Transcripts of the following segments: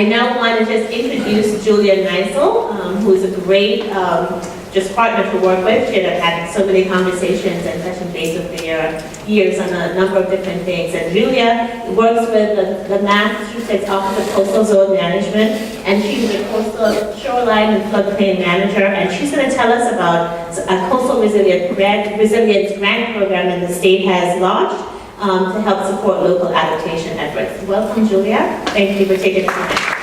I now want to just introduce Julia Knisel, who's a great just partner to work with. She had had so many conversations and touching base with me years on a number of different things. And Julia works with the Massachusetts Office of Coastal Zone Management, and she's a coastal shoreline and floodplain manager. And she's going to tell us about a coastal resilience grant program that the state has launched to help support local adaptation efforts. Welcome, Julia. Thank you for taking the time.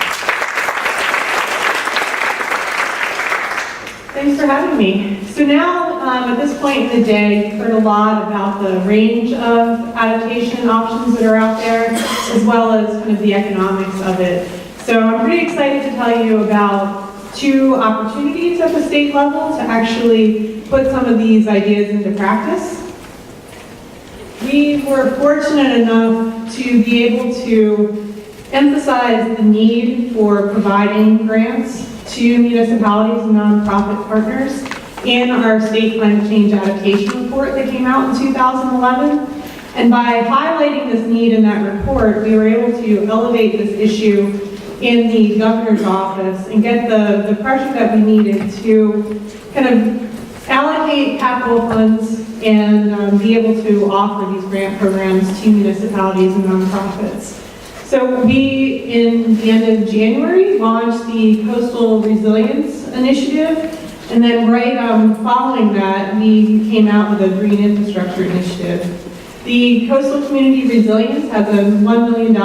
Thanks for having me. So now, at this point in the day, you've heard a lot about the range of adaptation options that are out there, as well as kind of the economics of it. So I'm pretty excited to tell you about two opportunities at the state level to actually put some of these ideas into practice. We were fortunate enough to be able to emphasize the need for providing grants to municipalities and nonprofit partners in our state climate change adaptation report that came out in 2011. And by highlighting this need in that report, we were able to elevate this issue in the governor's office and get the pressure that we needed to kind of allocate capital funds and be able to offer these grant programs to municipalities and nonprofits. So we, in the end of January, launched the Coastal Resilience Initiative, and then right following that, we came out with a Green Infrastructure Initiative. The Coastal Community Resilience has a $1 million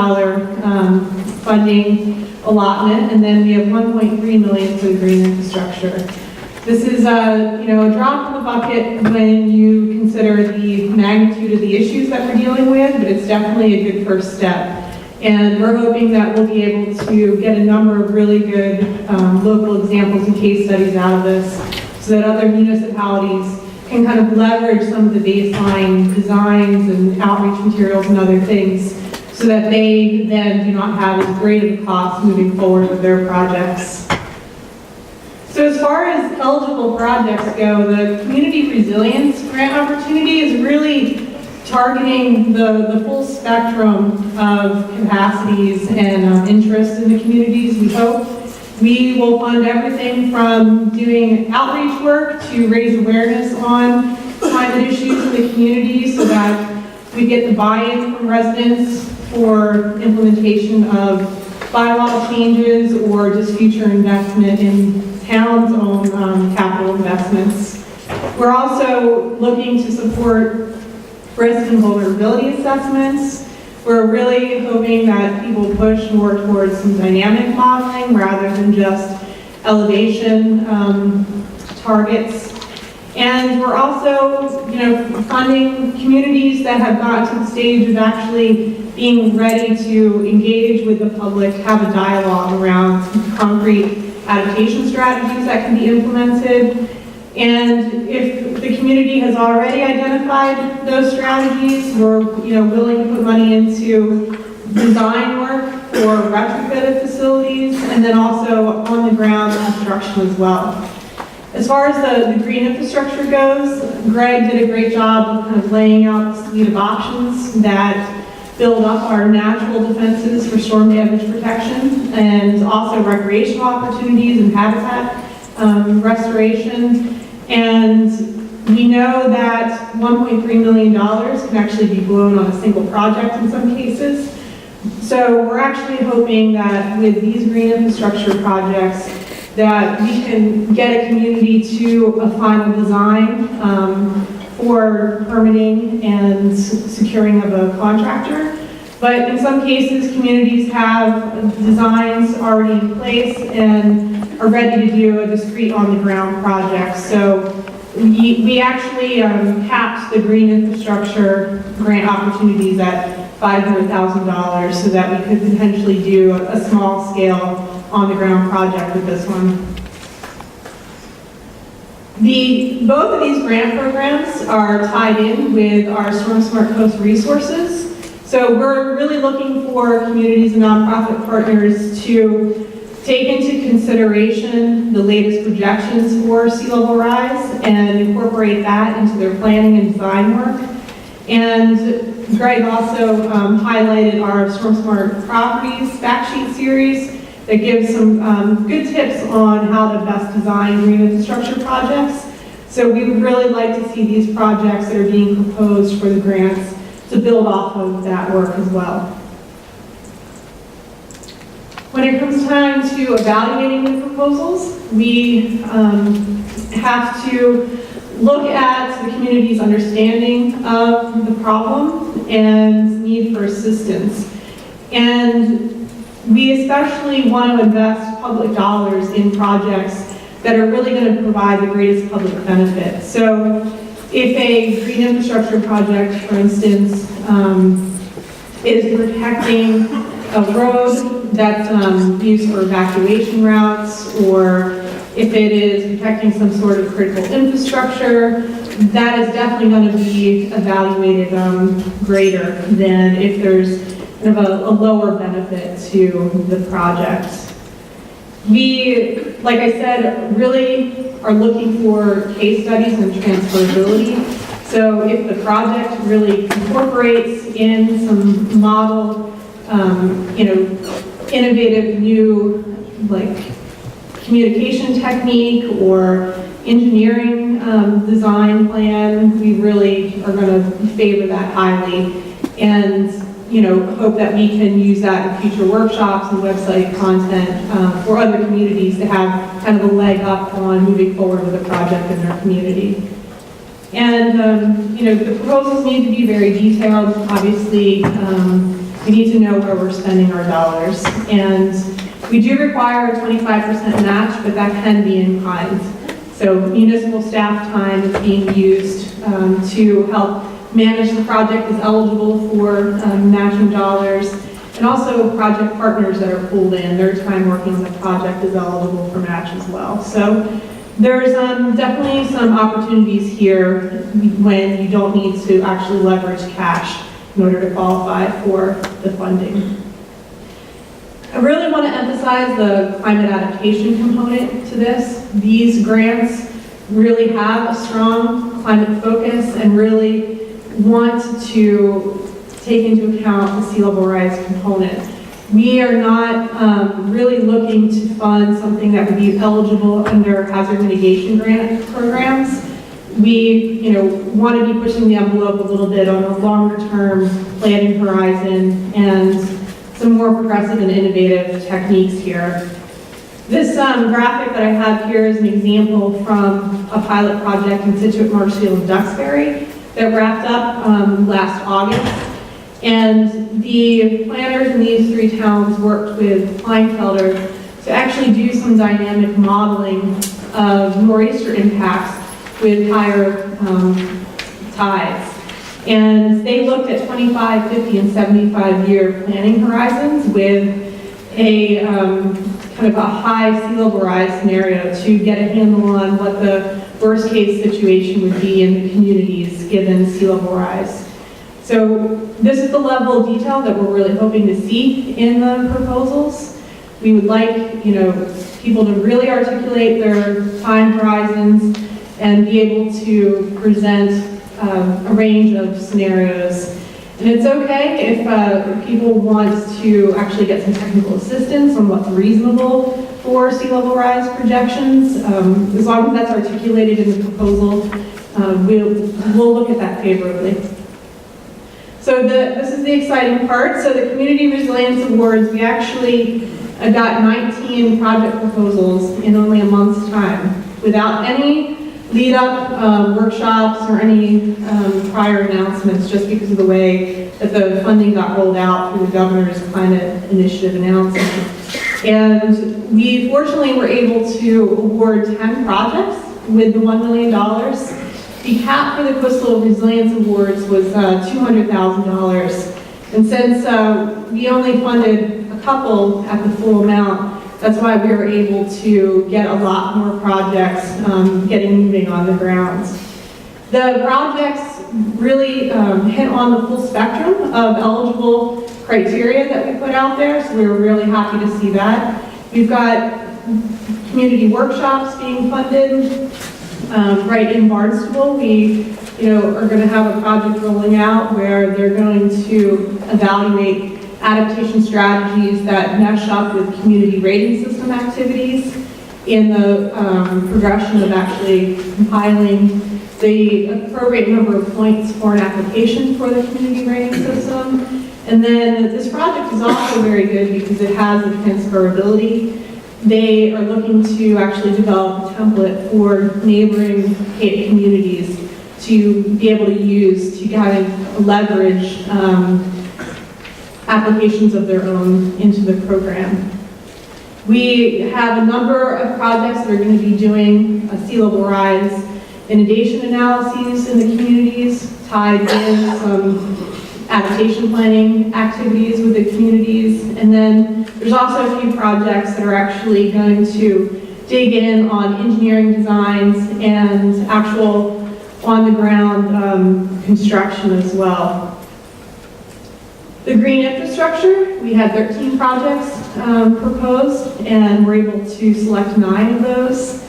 funding allotment, and then we have $1.3 million for the Green Infrastructure. This is a drop in the bucket when you consider the magnitude of the issues that we're dealing with, but it's definitely a good first step. And we're hoping that we'll be able to get a number of really good local examples and case studies out of this so that other municipalities can kind of leverage some of the baseline designs and outreach materials and other things so that they then do not have as great of a cost moving forward with their projects. So as far as eligible projects go, the Community Resilience Grant opportunity is really targeting the full spectrum of capacities and interest in the communities, we hope. We will fund everything from doing outreach work to raise awareness on climate issues in the community so that we get the buy-in from residents for implementation of bylaw changes or just future investment in town's own capital investments. We're also looking to support risk and vulnerability assessments. We're really hoping that people push more towards some dynamic modeling rather than just elevation targets. And we're also, funding communities that have gotten to the stage of actually being ready to engage with the public, have a dialogue around concrete adaptation strategies that can be implemented. And if the community has already identified those strategies, we're willing to put money into design work for retrofitted facilities and then also on the ground construction as well. As far as the green infrastructure goes, Greg did a great job of kind of laying out the suite of options that build up our natural defenses for storm damage protection and also recreational opportunities and habitat restoration. And we know that $1.3 million can actually be blown on a single project in some cases. So we're actually hoping that with these green infrastructure projects that we can get a community to a final design for permitting and securing of a contractor. But in some cases, communities have designs already in place and are ready to do a discrete on-the-ground project. So we actually capped the green infrastructure grant opportunities at $500,000 so that we could potentially do a small-scale on-the-ground project with this one. Both of these grant programs are tied in with our StormSmart Coast Resources. So we're really looking for communities and nonprofit partners to take into consideration the latest projections for sea level rise and incorporate that into their planning and design work. And Greg also highlighted our StormSmart Properties fact sheet series. that gives some good tips on how to best design green infrastructure projects. So we would really like to see these projects that are being proposed for the grants to build off of that work as well. When it comes time to evaluating the proposals, we have to look at the community's understanding of the problem and need for assistance. And we especially want to invest public dollars in projects that are really going to provide the greatest public benefit. So if a green infrastructure project, for instance, is protecting a road that's used for evacuation routes, or if it is protecting some sort of critical infrastructure, that is definitely going to be evaluated greater than if there's kind of a lower benefit to the project. We, like I said, really are looking for case studies and transferability. So if the project really incorporates in some model, innovative new, like, communication technique or engineering design plan, we really are going to favor that highly, and hope that we can use that in future workshops and website content for other communities to have kind of a leg up on moving forward with a project in their community. And the proposals need to be very detailed. Obviously, we need to know where we're spending our dollars, and we do require a 25% match, but that can be in kind. So municipal staff time is being used to help manage the project is eligible for matching dollars, and also project partners that are pulled in, their time working on the project is eligible for match as well. So there's definitely some opportunities here when you don't need to actually leverage cash in order to qualify for the funding. I really want to emphasize the climate adaptation component to this. These grants really have a strong climate focus and really want to take into account the sea level rise component. We are not really looking to fund something that would be eligible under hazard mitigation grant programs. We want to be pushing the envelope a little bit on a longer term planning horizon and some more progressive and innovative techniques here. This graphic that I have here is an example from a pilot project in Situate, Marshfield, and Duxbury that wrapped up last August. And the planners in these three towns worked with Kleinfelder to actually do some dynamic modeling of nor'easter impacts with higher tides. And they looked at 25, 50, and 75-year planning horizons with a kind of a high sea level rise scenario to get a handle on what the worst case situation would be in the communities given sea level rise. So this is the level of detail that we're really hoping to see in the proposals. We would like, people to really articulate their time horizons and be able to present a range of scenarios. And it's okay if people want to actually get some technical assistance on what's reasonable for sea level rise projections. As long as that's articulated in the proposal, we'll look at that favorably. So this is the exciting part. So the Community Resilience Awards, we actually got 19 project proposals in only a month's time without any lead-up workshops or any prior announcements, just because of the way that the funding got rolled out through the governor's climate initiative announcement. And we fortunately were able to award 10 projects with the $1 million. The cap for the Coastal Resilience Awards was $200,000. And since we only funded a couple at the full amount, that's why we were able to get a lot more projects getting moving on the ground. The projects really hit on the full spectrum of eligible criteria that we put out there, so we were really happy to see that. We've got community workshops being funded right in Barnstable. We are going to have a project rolling out where they're going to evaluate adaptation strategies that mesh up with community rating system activities in the progression of actually compiling the appropriate number of points for an application for the community rating system. And then this project is also very good because it has the transferability. They are looking to actually develop a template for neighboring Cape communities to be able to use to kind of leverage applications of their own into the program. We have a number of projects that are going to be doing a sea level rise inundation analyses in the communities, tied with some adaptation planning activities with the communities. And then there's also a few projects that are actually going to dig in on engineering designs and actual on-the-ground construction as well. The green infrastructure, we had 13 projects proposed, and we're able to select 9 of those.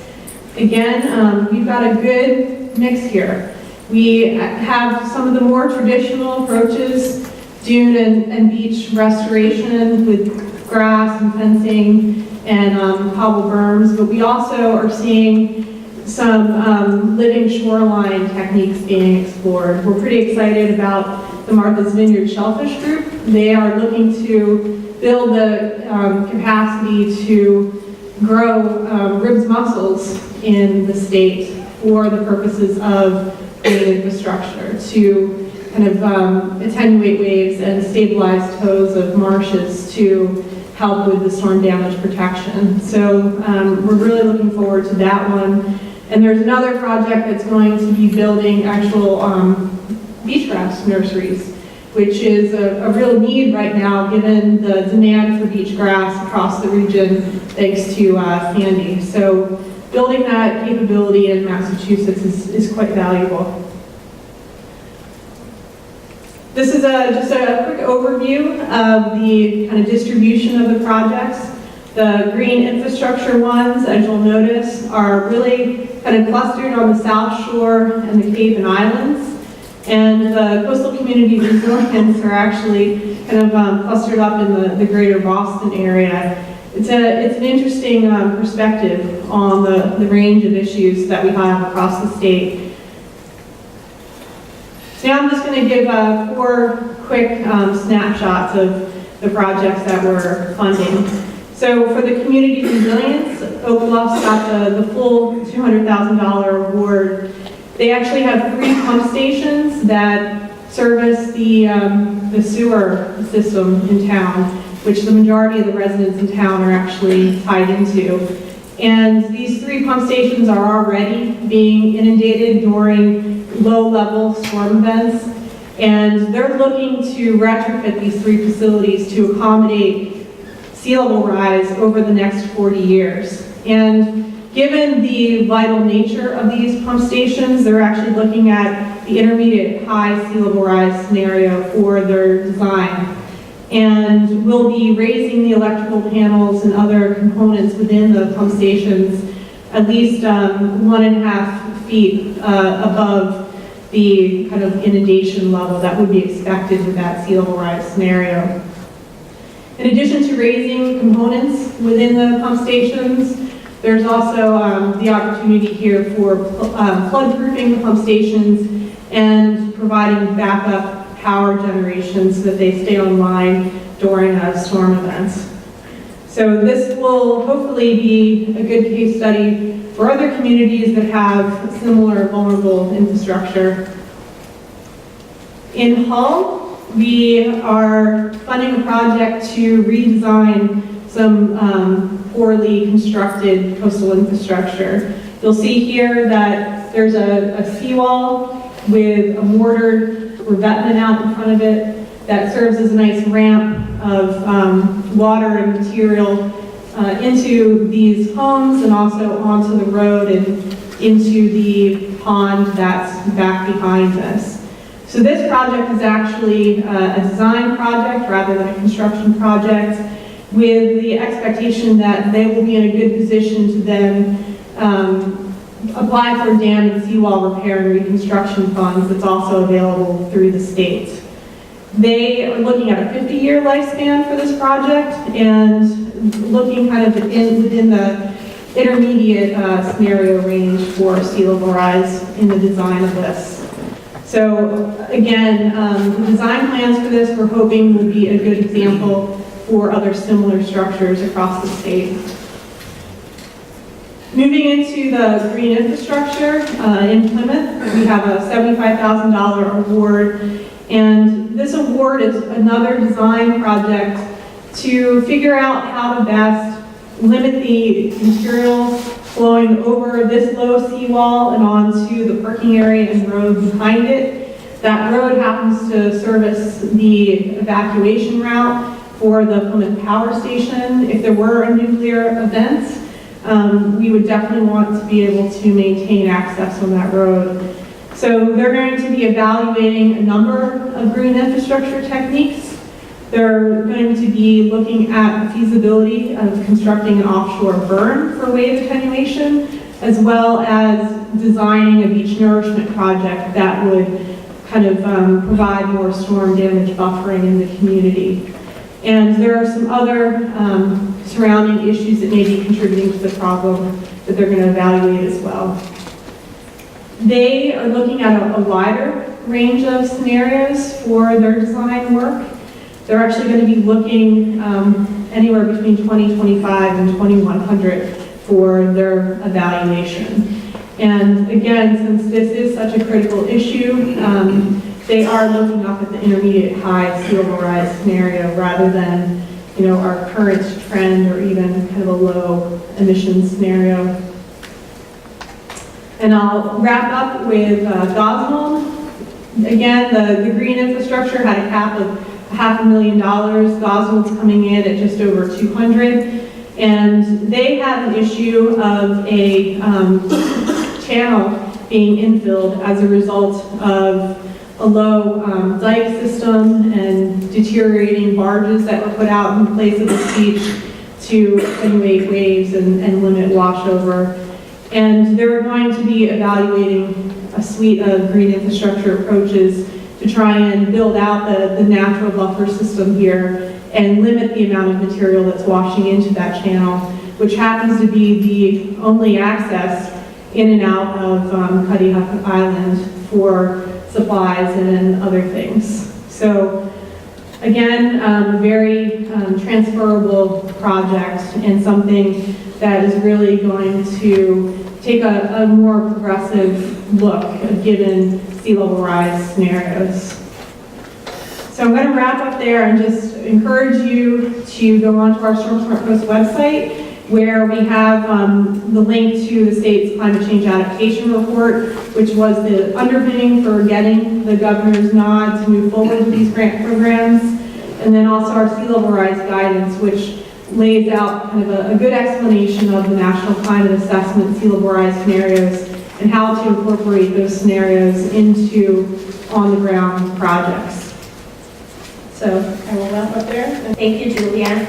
Again, we've got a good mix here. We have some of the more traditional approaches, dune and beach restoration with grass and fencing and cobble berms, but we also are seeing some living shoreline techniques being explored. We're pretty excited about the Martha's Vineyard Shellfish Group. They are looking to build the capacity to grow ribs mussels in the state for the purposes of green infrastructure to kind of attenuate waves and stabilize tows of marshes to help with the storm damage protection. So we're really looking forward to that one. And there's another project that's going to be building actual beachgrass nurseries, which is a real need right now given the demand for beachgrass across the region thanks to Sandy. So building that capability in Massachusetts is quite valuable. This is just a quick overview of the kind of distribution of the projects. The green infrastructure ones, as you'll notice, are really kind of clustered on the South Shore and the Cape and Islands. And the coastal community resilience are actually kind of clustered up in the greater Boston area. It's an interesting perspective on the range of issues that we have across the state. So now I'm just going to give 4 quick snapshots of the projects that we're funding. So for the community resilience, Oak Bluffs got the full $200,000 award. They actually have 3 pump stations that service the sewer system in town, which the majority of the residents in town are actually tied into. And these 3 pump stations are already being inundated during low-level storm events, and they're looking to retrofit these 3 facilities to accommodate sea level rise over the next 40 years. And given the vital nature of these pump stations, they're actually looking at the intermediate high sea level rise scenario for their design. And we'll be raising the electrical panels and other components within the pump stations at least 1.5 feet above the kind of inundation level that would be expected with that sea level rise scenario. In addition to raising components within the pump stations, there's also the opportunity here for flood-proofing the pump stations and providing backup power generation so that they stay online during storm events. So this will hopefully be a good case study for other communities that have similar vulnerable infrastructure. In Hull, we are funding a project to redesign some poorly constructed coastal infrastructure. You'll see here that there's a seawall with a mortared revetment out in front of it that serves as a nice ramp of water and material into these homes and also onto the road and into the pond that's back behind us. So this project is actually a design project rather than a construction project, with the expectation that they will be in a good position to then apply for dam and seawall repair and reconstruction funds that's also available through the state. They are looking at a 50-year lifespan for this project and looking kind of within the intermediate scenario range for sea level rise in the design of this. So again, the design plans for this we're hoping will be a good example for other similar structures across the state. Moving into the green infrastructure in Plymouth, we have a $75,000 award, and this award is another design project to figure out how to best limit the material flowing over this low seawall and onto the parking area and road behind it. That road happens to service the evacuation route for the Plymouth Power Station. If there were a nuclear event, we would definitely want to be able to maintain access on that road. So they're going to be evaluating a number of green infrastructure techniques. They're going to be looking at the feasibility of constructing an offshore burn for wave attenuation, as well as designing a beach nourishment project that would kind of provide more storm damage buffering in the community. And there are some other surrounding issues that may be contributing to the problem that they're going to evaluate as well. They are looking at a wider range of scenarios for their design work. They're actually going to be looking anywhere between 2025 and 2100 for their evaluation. And again, since this is such a critical issue, they are looking up at the intermediate high sea level rise scenario rather than, our current trend or even kind of a low emission scenario. And I'll wrap up with Gosnold. Again, the green infrastructure had a cap of $500,000. Gosnold's coming in at just over 200, and they have an issue of a channel being infilled as a result of a low dike system and deteriorating barges that were put out in place of the beach to attenuate waves and limit washover. And they're going to be evaluating a suite of green infrastructure approaches to try and build out the natural buffer system here and limit the amount of material that's washing into that channel, which happens to be the only access in and out of Cuddyhuck Island for supplies and other things. So again, a very transferable project and something that is really going to take a more progressive look given sea level rise scenarios. So I'm going to wrap up there and just encourage you to go onto our StormSmart Post website, where we have the link to the state's climate change adaptation report, which was the underpinning for getting the governor's nod to move forward with these grant programs, and then also our sea level rise guidance, which lays out kind of a good explanation of the National Climate Assessment sea level rise scenarios and how to incorporate those scenarios into on-the-ground projects. So I will wrap up there. Thank you, Julia.